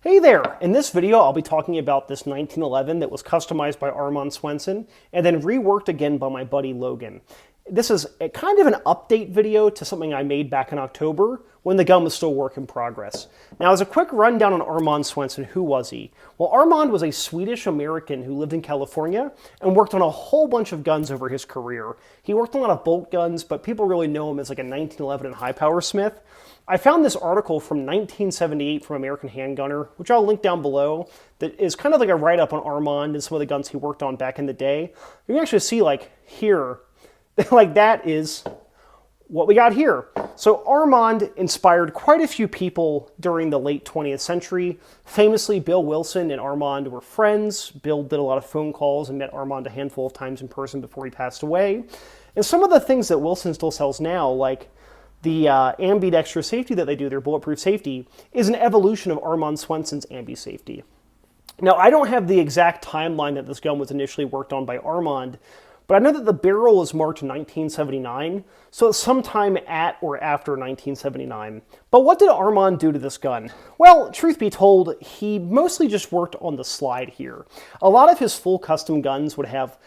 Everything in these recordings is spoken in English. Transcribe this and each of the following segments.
Hey there! In this video, I'll be talking about this 1911 that was customized by Armand Swenson and then reworked again by my buddy Logan. This is a kind of an update video to something I made back in October when the gun was still work in progress. Now, as a quick rundown on Armand Swenson, who was he? Well, Armand was a Swedish-American who lived in California and worked on a whole bunch of guns over his career. He worked on a lot of bolt guns, but people really know him as like a 1911 and high-power smith. I found this article from 1978 from American Handgunner, which I'll link down below, that is kind of like a write-up on Armand and some of the guns he worked on back in the day. You can actually see, like, here, like that is what we got here. So Armand inspired quite a few people during the late 20th century. Famously, Bill Wilson and Armand were friends. Bill did a lot of phone calls and met Armand a handful of times in person before he passed away. And some of the things that Wilson still sells now, like the Ambi extra safety that they do, their bulletproof safety, is an evolution of Armand Swenson's Ambi safety. Now, I don't have the exact timeline that this gun was initially worked on by Armand, but I know that the barrel is marked 1979, so it's sometime at or after 1979. But what did Armand do to this gun? Well, truth be told, he mostly just worked on the slide here. A lot of his full custom guns would have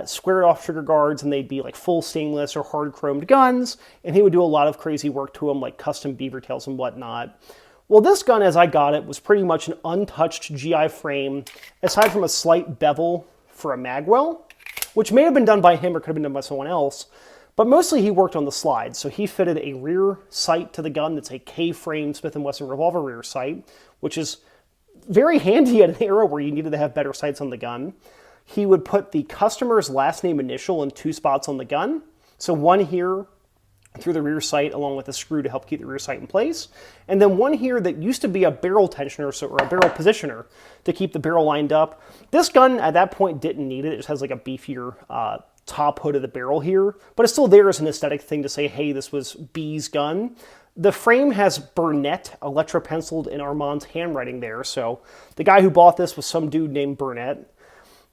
squared off trigger guards, and they'd be like full stainless or hard chromed guns, and he would do a lot of crazy work to them, like custom beaver tails and whatnot. Well, this gun, as I got it, was pretty much an untouched GI frame, aside from a slight bevel for a magwell, which may have been done by him or could have been done by someone else, but mostly he worked on the slide. So he fitted a rear sight to the gun that's a K-frame Smith & Wesson revolver rear sight, which is very handy at an era where you needed to have better sights on the gun. He would put the customer's last name initial in two spots on the gun. So one here through the rear sight along with a screw to help keep the rear sight in place. And then one here that used to be a barrel tensioner, or a barrel positioner to keep the barrel lined up. This gun at that point didn't need it. It just has like a beefier top hood of the barrel here, but it's still there as an aesthetic thing to say, hey, this was B's gun. The frame has Burnett electro-penciled in Armand's handwriting there, so the guy who bought this was some dude named Burnett.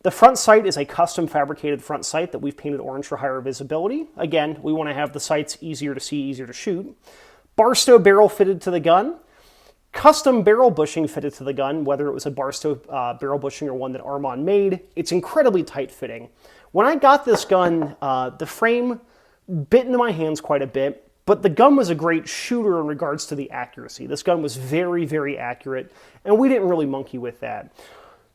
The front sight is a custom fabricated front sight that we've painted orange for higher visibility. Again, we want to have the sights easier to see, easier to shoot. Barstow barrel fitted to the gun. Custom barrel bushing fitted to the gun, whether it was a Barstow barrel bushing or one that Armand made. It's incredibly tight fitting. When I got this gun, the frame bit into my hands quite a bit, but the gun was a great shooter in regards to the accuracy. This gun was very, very accurate, and we didn't really monkey with that.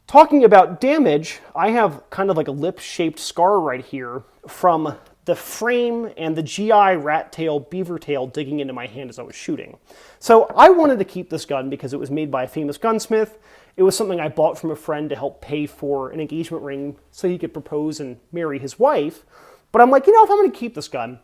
Talking about damage, I have kind of like a lip-shaped scar right here from the frame and the GI rat tail, beaver tail digging into my hand as I was shooting. So I wanted to keep this gun because it was made by a famous gunsmith. It was something I bought from a friend to help pay for an engagement ring so he could propose and marry his wife. But I'm like, you know, if I'm going to keep this gun,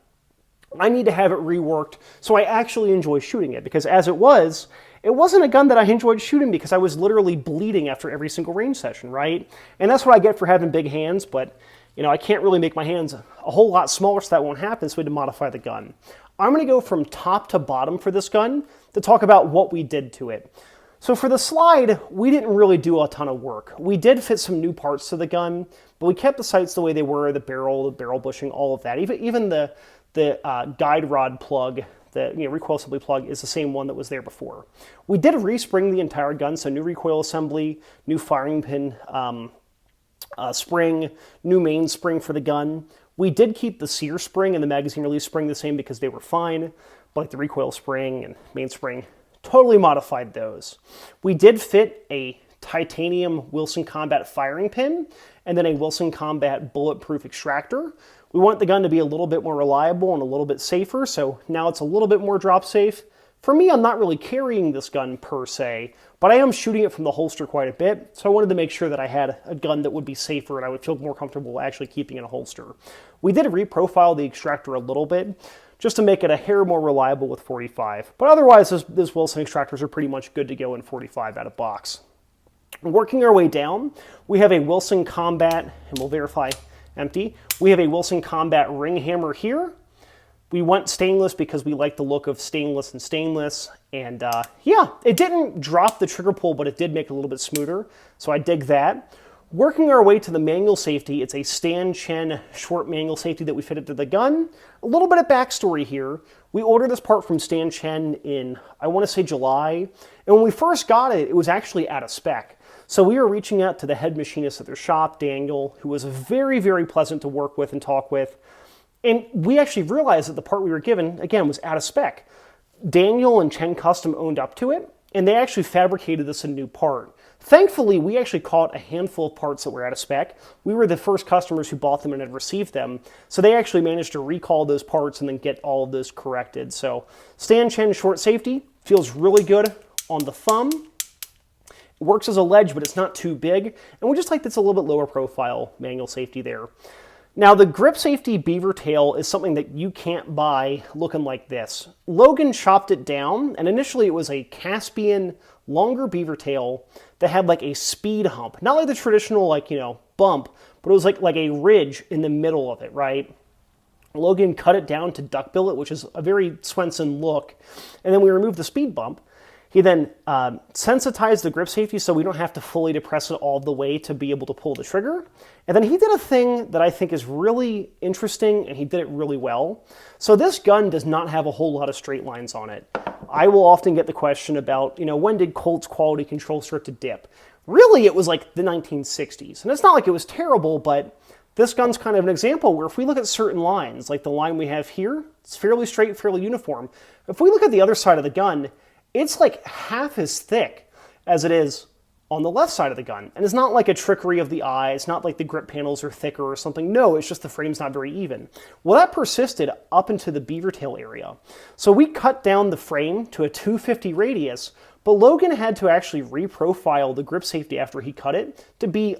I need to have it reworked so I actually enjoy shooting it, because as it wasn't a gun that I enjoyed shooting because I was literally bleeding after every single range session, right? And that's what I get for having big hands, but you know, I can't really make my hands a whole lot smaller so that won't happen, so we had to modify the gun. I'm going to go from top to bottom for this gun to talk about what we did to it. So for the slide, we didn't really do a ton of work. We did fit some new parts to the gun, but we kept the sights the way they were, the barrel bushing, all of that. Even the guide rod plug, the recoil assembly plug, is the same one that was there before. We did respring the entire gun, so new recoil assembly, new firing pin spring, new mainspring for the gun. We did keep the sear spring and the magazine release spring the same because they were fine, but like the recoil spring and mainspring, totally modified those. We did fit a titanium Wilson Combat firing pin and then a Wilson Combat bulletproof extractor. We want the gun to be a little bit more reliable and a little bit safer, so now it's a little bit more drop safe. For me, I'm not really carrying this gun per se, but I am shooting it from the holster quite a bit, so I wanted to make sure that I had a gun that would be safer and I would feel more comfortable actually keeping in a holster. We did reprofile the extractor a little bit, just to make it a hair more reliable with 45. But otherwise, those Wilson extractors are pretty much good to go in 45 out of box. Working our way down, we have a Wilson Combat, and we'll verify empty. We have a Wilson Combat ring hammer here. We went stainless because we like the look of stainless and stainless. And yeah, it didn't drop the trigger pull, but it did make it a little bit smoother. So I dig that. Working our way to the manual safety, it's a Stan Chen short manual safety that we fitted to the gun. A little bit of backstory here. We ordered this part from Stan Chen in, I want to say July, and when we first got it, it was actually out of spec. So we were reaching out to the head machinist at their shop, Daniel, who was very, very pleasant to work with and talk with. And we actually realized that the part we were given, again, was out of spec. Daniel and Chen Custom owned up to it, and they actually fabricated this a new part. Thankfully, we actually caught a handful of parts that were out of spec. We were the first customers who bought them and had received them, so they actually managed to recall those parts and then get all of those corrected. So Stan Chen short safety feels really good on the thumb. It works as a ledge, but it's not too big, and we just like that's a little bit lower profile manual safety there. Now, the grip safety beaver tail is something that you can't buy looking like this. Logan chopped it down, and initially it was a Caspian longer beaver tail that had like a speed hump. Not like the traditional, like, bump, but it was like a ridge in the middle of it, right? Logan cut it down to duck bill it, which is a very Swenson look, and then we removed the speed bump. He then sensitized the grip safety so we don't have to fully depress it all the way to be able to pull the trigger. And then he did a thing that I think is really interesting, and he did it really well. So this gun does not have a whole lot of straight lines on it. I will often get the question about, when did Colt's quality control start to dip? Really, it was like the 1960s. And it's not like it was terrible, but this gun's kind of an example where if we look at certain lines, like the line we have here, it's fairly straight, fairly uniform. If we look at the other side of the gun, it's like half as thick as it is on the left side of the gun. And it's not like a trickery of the eye. It's not like the grip panels are thicker or something. No, it's just the frame's not very even. Well, that persisted up into the beaver tail area. So we cut down the frame to a 250 radius, but Logan had to actually reprofile the grip safety after he cut it to be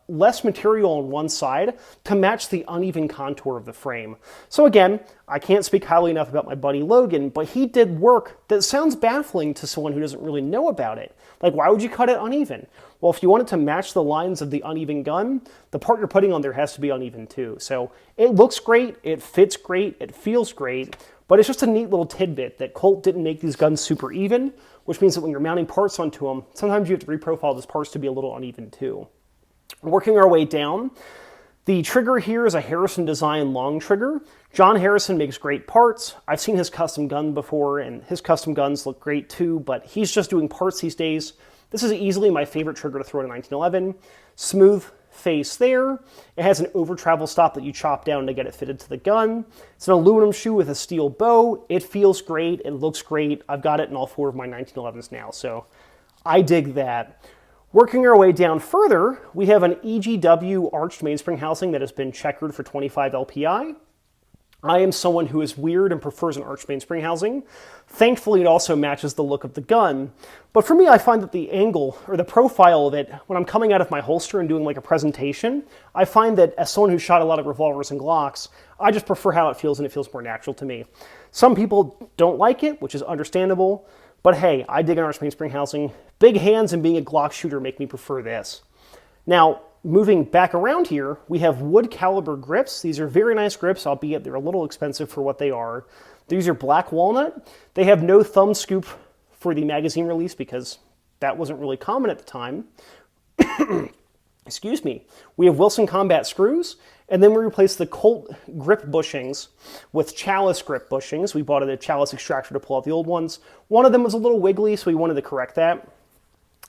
less material on one side to match the uneven contour of the frame. So again, I can't speak highly enough about my buddy Logan, but he did work that sounds baffling to someone who doesn't really know about it. Like, why would you cut it uneven? Well, if you want it to match the lines of the uneven gun, the part you're putting on there has to be uneven too. So it looks great, it fits great, it feels great, but it's just a neat little tidbit that Colt didn't make these guns super even, which means that when you're mounting parts onto them, sometimes you have to reprofile those parts to be a little uneven too. Working our way down, the trigger here is a Harrison design long trigger. John Harrison makes great parts. I've seen his custom gun before, and his custom guns look great too, but he's just doing parts these days. This is easily my favorite trigger to throw in 1911. Smooth face there. It has an over travel stop that you chop down to get it fitted to the gun. It's an aluminum shoe with a steel bow. It feels great. It looks great. I've got it in all 4 of my 1911s now, so I dig that. Working our way down further, we have an EGW arched mainspring housing that has been checkered for 25 LPI. I am someone who is weird and prefers an arched mainspring housing. Thankfully, it also matches the look of the gun. But for me, I find that the angle or the profile of it, when I'm coming out of my holster and doing like a presentation, I find that as someone who shot a lot of revolvers and Glocks, I just prefer how it feels and it feels more natural to me. Some people don't like it, which is understandable. But hey, I dig an arched mainspring housing. Big hands and being a Glock shooter make me prefer this. Now, moving back around here, we have wood caliber grips. These are very nice grips, albeit they're a little expensive for what they are. These are black walnut. They have no thumb scoop for the magazine release because that wasn't really common at the time. Excuse me. We have Wilson Combat screws, and then we replaced the Colt grip bushings with Chalice grip bushings. We bought a Chalice extractor to pull out the old ones. One of them was a little wiggly, so we wanted to correct that.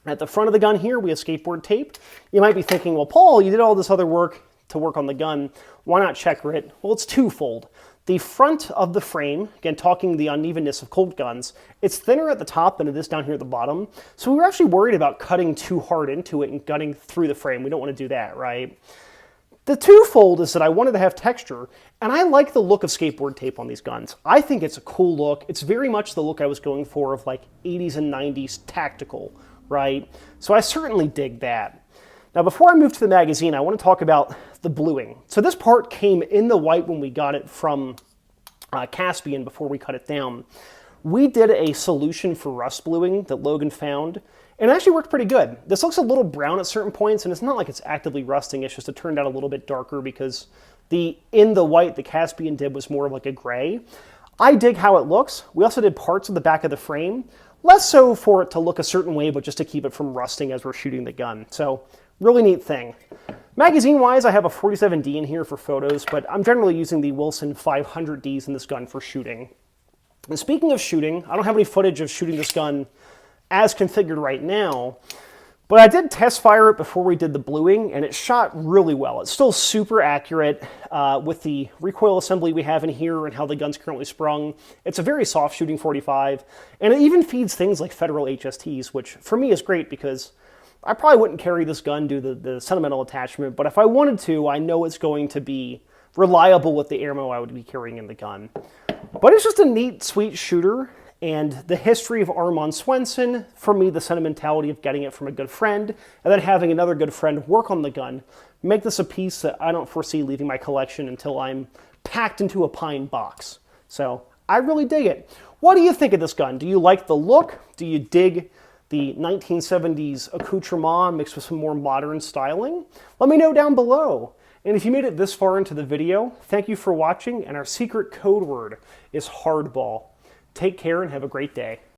At the front of the gun here, we have skateboard tape. You might be thinking, well, Paul, you did all this other work to work on the gun. Why not checker it? Well, it's twofold. The front of the frame, again, talking the unevenness of Colt guns, it's thinner at the top than it is down here at the bottom. So we were actually worried about cutting too hard into it and gutting through the frame. We don't want to do that, right? The twofold is that I wanted to have texture, and I like the look of skateboard tape on these guns. I think it's a cool look. It's very much the look I was going for of like 80s and 90s tactical, right? So I certainly dig that. Now, before I move to the magazine, I want to talk about the bluing. So this part came in the white when we got it from Caspian before we cut it down. We did a solution for rust bluing that Logan found, and it actually worked pretty good. This looks a little brown at certain points, and it's not like it's actively rusting. It's just it turned out a little bit darker because in the white the Caspian did was more of like a gray. I dig how it looks. We also did parts of the back of the frame. Less so for it to look a certain way, but just to keep it from rusting as we're shooting the gun. So, really neat thing. Magazine-wise, I have a 47D in here for photos, but I'm generally using the Wilson 500Ds in this gun for shooting. And speaking of shooting, I don't have any footage of shooting this gun as configured right now, but I did test fire it before we did the bluing, and it shot really well. It's still super accurate with the recoil assembly we have in here and how the gun's currently sprung. It's a very soft shooting 45, and it even feeds things like Federal HSTs, which for me is great because I probably wouldn't carry this gun due to the sentimental attachment, but if I wanted to, I know it's going to be reliable with the ammo I would be carrying in the gun. But it's just a neat, sweet shooter, and the history of Armand Swenson, for me, the sentimentality of getting it from a good friend, and then having another good friend work on the gun, make this a piece that I don't foresee leaving my collection until I'm packed into a pine box. So, I really dig it. What do you think of this gun? Do you like the look? Do you dig the 1970s accoutrement mixed with some more modern styling? Let me know down below. And if you made it this far into the video, thank you for watching, and our secret code word is hardball. Take care and have a great day.